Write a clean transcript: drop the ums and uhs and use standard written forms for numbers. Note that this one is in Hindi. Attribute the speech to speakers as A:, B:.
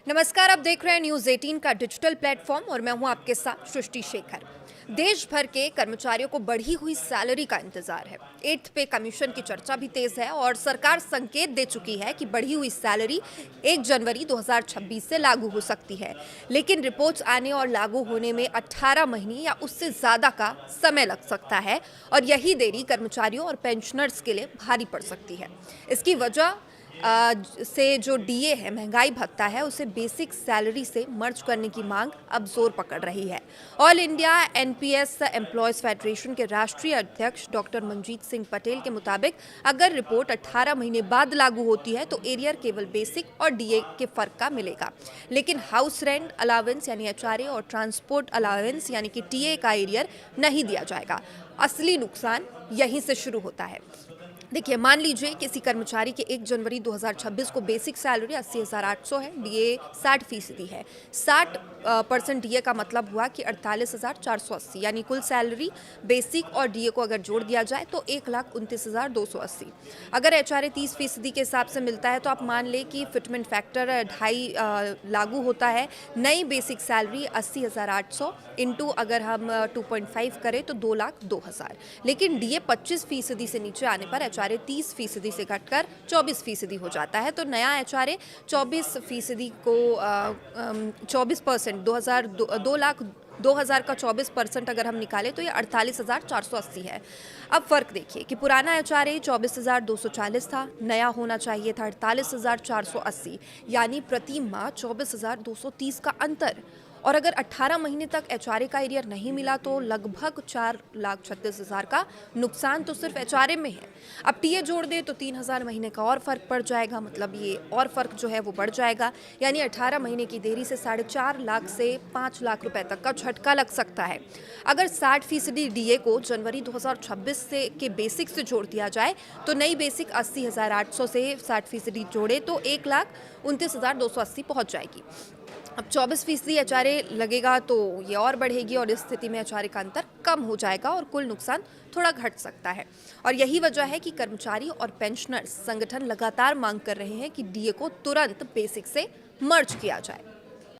A: नमस्कार, आप देख रहे हैं न्यूज 18 का डिजिटल प्लेटफॉर्म और मैं हूं आपके साथ सृष्टि शेखर। देश भर के कर्मचारियों को बढ़ी हुई सैलरी का इंतजार है। 8th पे कमीशन की चर्चा भी तेज है और सरकार संकेत दे चुकी है कि बढ़ी हुई सैलरी 1 जनवरी 2026 से लागू हो सकती है, लेकिन रिपोर्ट्स आने और लागू होने में 18 महीने या उससे ज्यादा का समय लग सकता है और यही देरी कर्मचारियों और पेंशनर्स के लिए भारी पड़ सकती है। इसकी वजह से जो डीए है, महंगाई भत्ता है, उसे बेसिक सैलरी से मर्ज करने की मांग अब जोर पकड़ रही है। All India NPS employees federation के राष्ट्रीय अध्यक्ष डॉक्टर मनजीत सिंह पटेल के मुताबिक अगर रिपोर्ट 18 महीने बाद लागू होती है तो एरियर केवल बेसिक और डीए के फर्क का मिलेगा, लेकिन हाउस रेंट अलावेंस यानी एचआरए और ट्रांसपोर्ट अलावेंस यानी कि टीए का एरियर नहीं दिया जाएगा। असली नुकसान यहीं से शुरू होता है। देखिए, मान लीजिए किसी कर्मचारी के 1 जनवरी 2026 को बेसिक सैलरी 80,800 है, डीए 60% है। 60% डीए का मतलब हुआ कि 48,480, यानी कुल सैलरी बेसिक और डीए को अगर जोड़ दिया जाए तो 1,29,280। अगर एचआरए 30% के हिसाब से मिलता है तो आप मान लें कि फिटमेंट फैक्टर 2.5 लागू होता है। नई बेसिक सैलरी 80,800 इंटू अगर हम 2.5 करें तो 2,02,000, लेकिन डीए 25% से नीचे आने पर एचआरए 30% से घटकर 24% हो जाता है। तो नया एचआरए 24% को 24% 2,02,000 का 24% अगर हम निकालें तो ये 48,480 है। अब फर्क देखिए कि पुराना एचआरए 24,240 था, नया होना चाहिए था 48,480, यानी प्रति माह 24,230 का अंतर। और अगर 18 महीने तक एचआरए का एरियर नहीं मिला तो लगभग 4,36,000 का नुकसान तो सिर्फ एचआरए में है। अब टीए जोड़ दे तो 3,000 महीने का और फर्क पड़ जाएगा, मतलब ये और फर्क जो है वो बढ़ जाएगा, यानी 18 महीने की देरी से 4.5 लाख से 5 लाख रुपए तक का झटका लग सकता है। अगर 60% डीए को जनवरी 2026 से के बेसिक से जोड़ दिया जाए तो नई बेसिक 80,800 से 60% जोड़े तो 1,29,280 पहुंच जाएगी। अब 24% एचआरए लगेगा तो ये और बढ़ेगी और इस स्थिति में एचआरए का अंतर कम हो जाएगा और कुल नुकसान थोड़ा घट सकता है। और यही वजह है कि कर्मचारी और पेंशनर्स संगठन लगातार मांग कर रहे हैं कि डीए को तुरंत बेसिक से मर्ज किया जाए।